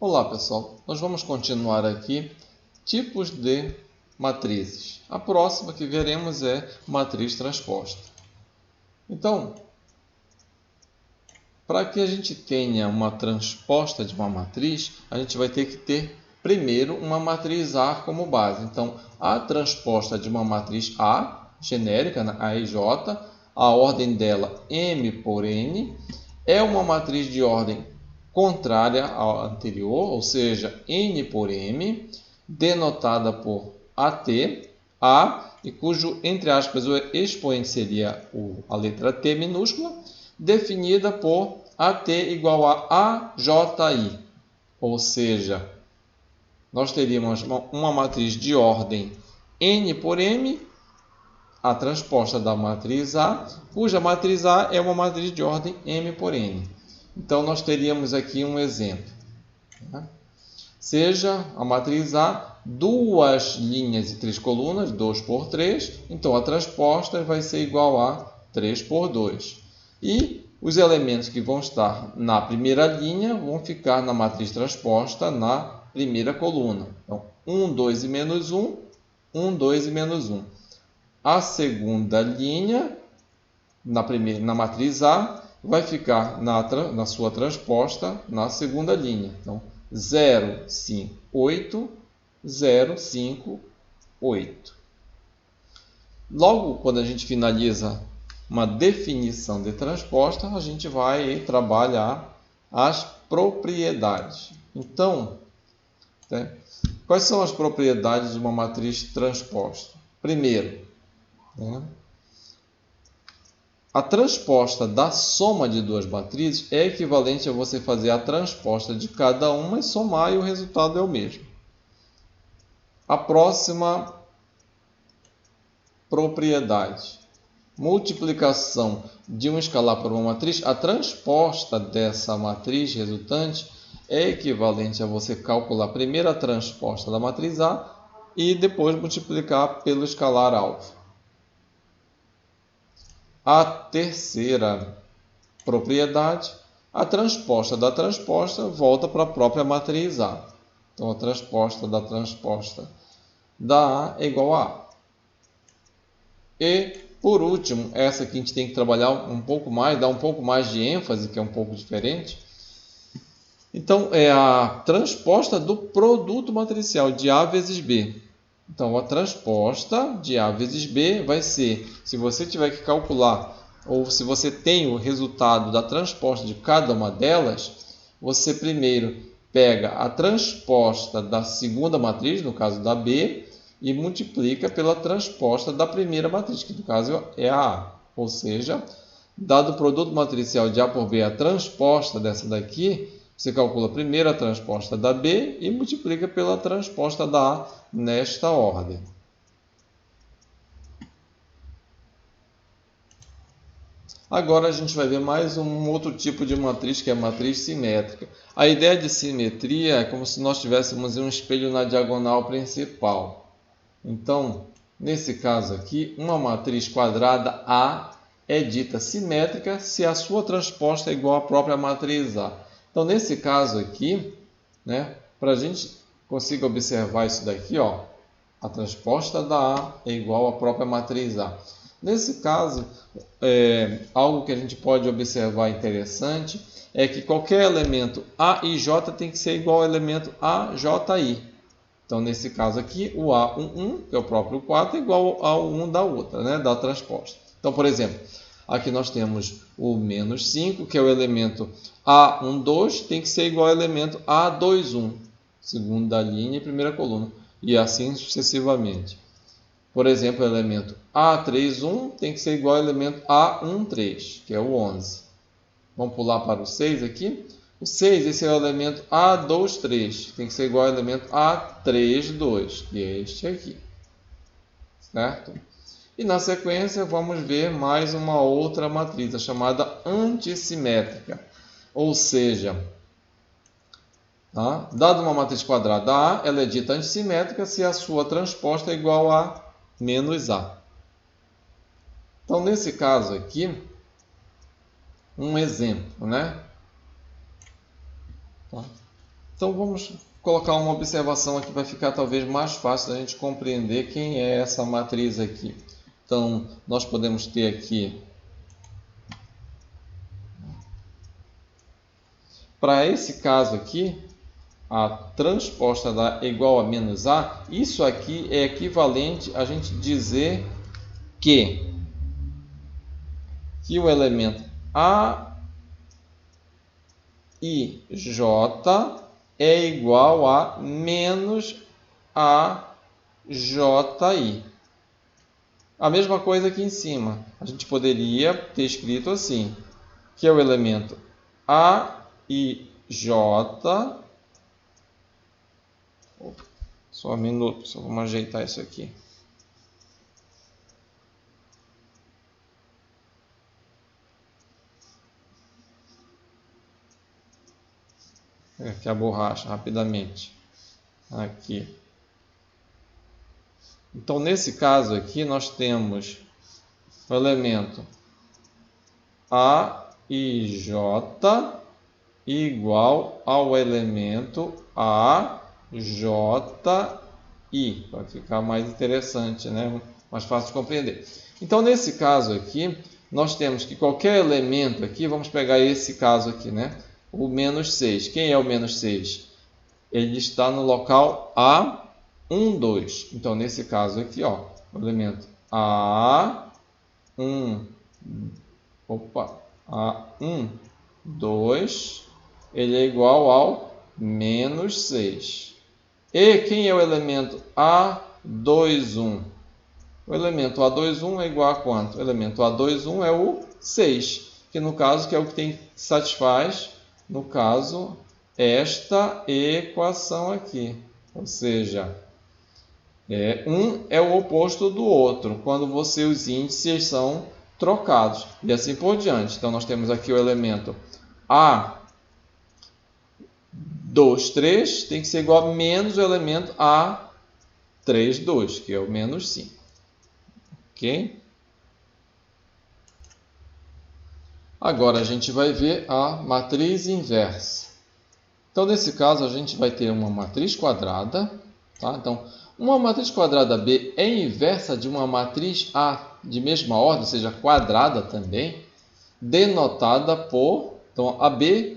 Olá pessoal, nós vamos continuar aqui tipos de matrizes. A próxima que veremos é matriz transposta. Então, para que a gente tenha uma transposta de uma matriz, a gente vai ter que ter primeiro uma matriz A como base. Então, a transposta de uma matriz A, genérica, a EJ, a ordem dela M por N, é uma matriz de ordem contrária à anterior, ou seja, N por M, denotada por AT, A, e cujo, entre aspas, o expoente seria a letra T minúscula, definida por AT igual a AJI, ou seja, nós teríamos uma matriz de ordem N por M, a transposta da matriz A, cuja matriz A é uma matriz de ordem M por N. Então, nós teríamos aqui um exemplo. Seja a matriz A duas linhas e três colunas, 2 por 3, então a transposta vai ser igual a 3 por 2. E os elementos que vão estar na primeira linha vão ficar na matriz transposta na primeira coluna. Então, 1, 2 e menos 1, 1, 2 e menos 1. A segunda linha, na matriz A, vai ficar na sua transposta na segunda linha. Então, 0, 5, 8, 0, 5, 8. Logo, quando a gente finaliza uma definição de transposta, a gente vai trabalhar as propriedades. Então, quais são as propriedades de uma matriz transposta? Primeiro, a transposta da soma de duas matrizes é equivalente a você fazer a transposta de cada uma e somar, e o resultado é o mesmo. A próxima propriedade: multiplicação de um escalar por uma matriz, a transposta dessa matriz resultante é equivalente a você calcular primeiro a transposta da matriz A e depois multiplicar pelo escalar alvo. A terceira propriedade: a transposta da transposta volta para a própria matriz A. Então, a transposta da A é igual a A. E, por último, essa aqui a gente tem que trabalhar um pouco mais, dar um pouco mais de ênfase, que é um pouco diferente. Então, é a transposta do produto matricial de A vezes B. Então, a transposta de A vezes B vai ser, se você tiver que calcular, ou se você tem o resultado da transposta de cada uma delas, você primeiro pega a transposta da segunda matriz, no caso da B, e multiplica pela transposta da primeira matriz, que no caso é a A. Ou seja, dado o produto matricial de A por B, a transposta dessa daqui, você calcula primeiro a transposta da B e multiplica pela transposta da A nesta ordem. Agora a gente vai ver mais um outro tipo de matriz, que é a matriz simétrica. A ideia de simetria é como se nós tivéssemos um espelho na diagonal principal. Então, nesse caso aqui, uma matriz quadrada A é dita simétrica se a sua transposta é igual à própria matriz A. Então, nesse caso aqui, para a gente conseguir observar isso daqui, a transposta da A é igual à própria matriz A. Nesse caso, algo que a gente pode observar interessante é que qualquer elemento A e J tem que ser igual ao elemento AJI. Então, nesse caso aqui, o A11, que é o próprio 4, é igual ao 1 da outra, da transposta. Então, por exemplo, aqui nós temos o menos 5, que é o elemento A12, tem que ser igual ao elemento A21, segunda linha e primeira coluna, e assim sucessivamente. Por exemplo, o elemento A31 tem que ser igual ao elemento A13, que é o 11. Vamos pular para o 6 aqui. O 6, esse é o elemento A23, tem que ser igual ao elemento A32, que é este aqui. Certo? E na sequência vamos ver mais uma outra matriz, a chamada antissimétrica. Ou seja, dada uma matriz quadrada A, ela é dita antissimétrica se a sua transposta é igual a menos A. Então, nesse caso aqui, um exemplo, Então vamos colocar uma observação aqui, vai ficar talvez mais fácil da gente compreender quem é essa matriz aqui. Então nós podemos ter aqui, para esse caso aqui, a transposta da igual a menos A, isso aqui é equivalente a gente dizer que o elemento A e J é igual a menos AJI. A mesma coisa aqui em cima. A gente poderia ter escrito assim, que é o elemento A e J. Só um minuto, só vamos ajeitar isso aqui. Aqui a borracha, rapidamente. Aqui. Então, nesse caso aqui, nós temos o elemento A e J igual ao elemento A, J, I. Para ficar mais interessante, né? Mais fácil de compreender. Então, nesse caso aqui, nós temos que qualquer elemento aqui, vamos pegar esse caso aqui, né? O menos 6. Quem é o menos 6? Ele está no local A1, 2. Então, nesse caso aqui, ó, o elemento A1, A1, 2, ele é igual ao menos 6. E quem é o elemento A21? O elemento A21 é igual a quanto? O elemento A21 é o 6, que no caso que é o que satisfaz, no caso, esta equação aqui. Ou seja, um é o oposto do outro, quando os índices são trocados, e assim por diante. Então, nós temos aqui o elemento A2, 3, tem que ser igual a menos o elemento A3, 2, que é o menos 5. Ok? Agora, a gente vai ver a matriz inversa. Então, nesse caso, a gente vai ter uma matriz quadrada. Tá? Então, uma matriz quadrada B é inversa de uma matriz A de mesma ordem, ou seja, quadrada também, denotada por... Então, a B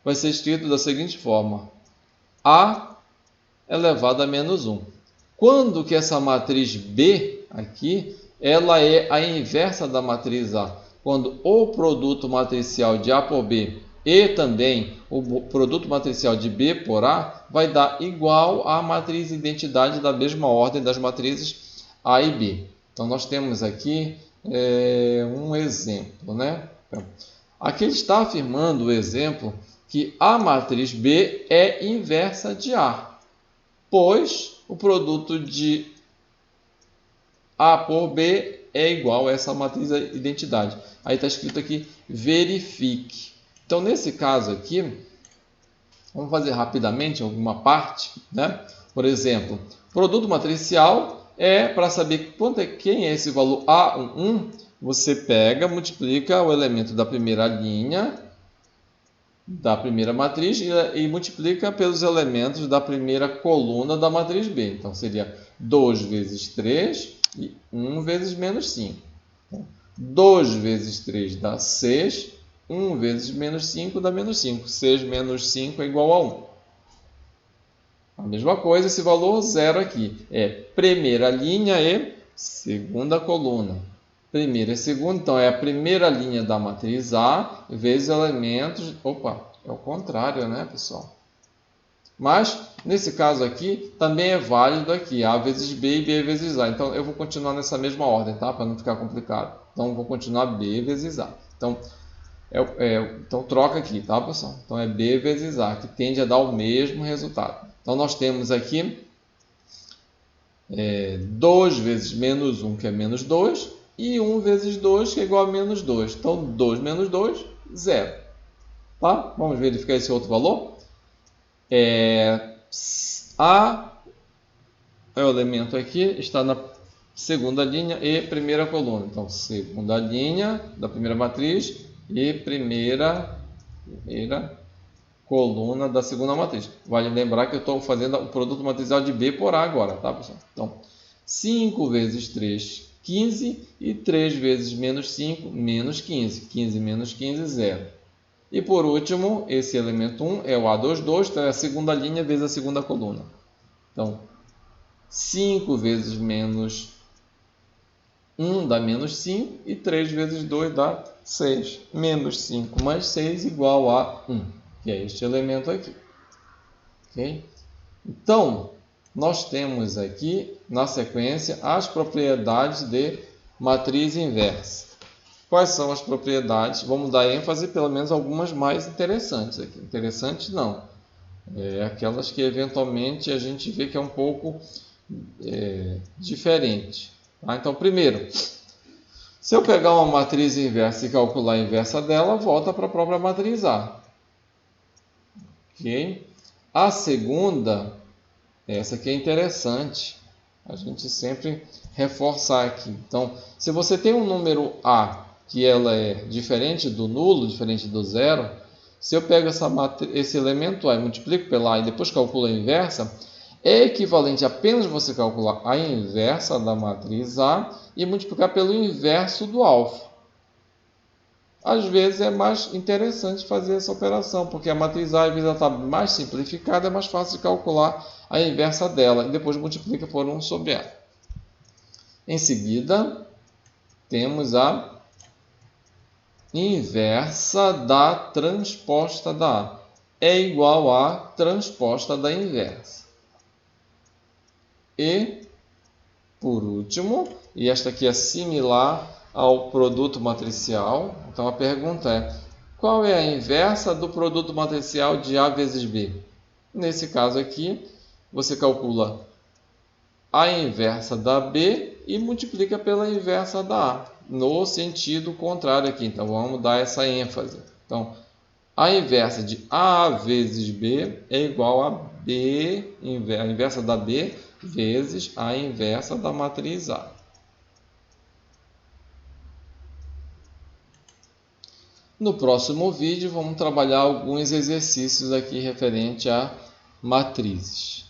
vai ser escrito da seguinte forma: A elevado a menos 1. Quando que essa matriz B aqui, ela é a inversa da matriz A? Quando o produto matricial de A por B e também o produto matricial de B por A vai dar igual à matriz identidade da mesma ordem das matrizes A e B. Então, nós temos aqui um exemplo, né? Aqui ele está afirmando o exemplo que a matriz B é inversa de A, pois o produto de A por B é igual a essa matriz identidade. Aí está escrito aqui, verifique. Então, nesse caso aqui, vamos fazer rapidamente alguma parte, né? Por exemplo, produto matricial é para saber quem é esse valor A11, você pega, multiplica o elemento da primeira linha da primeira matriz e multiplica pelos elementos da primeira coluna da matriz B. Então, seria 2 vezes 3 e 1 vezes menos 5. Então, 2 vezes 3 dá 6, 1 vezes menos 5 dá menos 5. 6 menos 5 é igual a 1. A mesma coisa, esse valor 0 aqui. É primeira linha e segunda coluna. Primeira e segunda, então é a primeira linha da matriz A vezes elementos... Opa, é o contrário, né, pessoal? Mas, nesse caso aqui, também é válido aqui, A vezes B e B vezes A. Então, eu vou continuar nessa mesma ordem, tá? Para não ficar complicado. Então, vou continuar B vezes A. Então, então troca aqui, tá, pessoal? Então, é B vezes A, que tende a dar o mesmo resultado. Então, nós temos aqui 2 vezes menos 1, que é menos 2, e 1 vezes 2, que é igual a menos 2. Então, 2 menos 2, 0. Tá? Vamos verificar esse outro valor. A é o elemento aqui, está na segunda linha e primeira coluna. Então, segunda linha da primeira matriz e primeira coluna da segunda matriz. Vale lembrar que eu estou fazendo o produto matricial de B por A agora, tá, pessoal? Então, 5 vezes 3, 15, e 3 vezes menos 5, menos 15. 15 menos 15, 0. E por último, esse elemento 1 é o A22, então é a segunda linha vezes a segunda coluna. Então, 5 vezes menos 1 dá menos 5, e 3 vezes 2 dá 6. Menos 5 mais 6 igual a 1, que é este elemento aqui. Okay? Então, nós temos aqui, na sequência, as propriedades de matriz inversa. Quais são as propriedades? Vamos dar ênfase pelo menos algumas mais interessantes aqui. Interessantes não. Aquelas que eventualmente a gente vê que é um pouco diferente. Tá? Então, primeiro, se eu pegar uma matriz inversa e calcular a inversa dela, volta para a própria matriz A. Okay? A segunda, essa aqui é interessante, a gente sempre reforçar aqui. Então, se você tem um número A que ela é diferente do nulo, diferente do zero, se eu pego esse elemento A e multiplico pela A e depois calculo a inversa, é equivalente a apenas você calcular a inversa da matriz A e multiplicar pelo inverso do alfa. Às vezes é mais interessante fazer essa operação, porque a matriz A, às vezes, está mais simplificada, é mais fácil de calcular a inversa dela e depois multiplica por 1 sobre A. Em seguida, temos a inversa da transposta da A. É igual a transposta da inversa. E, por último, e esta aqui é similar ao produto matricial. Então a pergunta é: qual é a inversa do produto matricial de A vezes B? Nesse caso aqui, você calcula a inversa da B e multiplica pela inversa da A, no sentido contrário aqui. Então vamos dar essa ênfase. Então, a inversa de A vezes B é igual a B, a inversa da B vezes a inversa da matriz A. No próximo vídeo, vamos trabalhar alguns exercícios aqui referente a matrizes.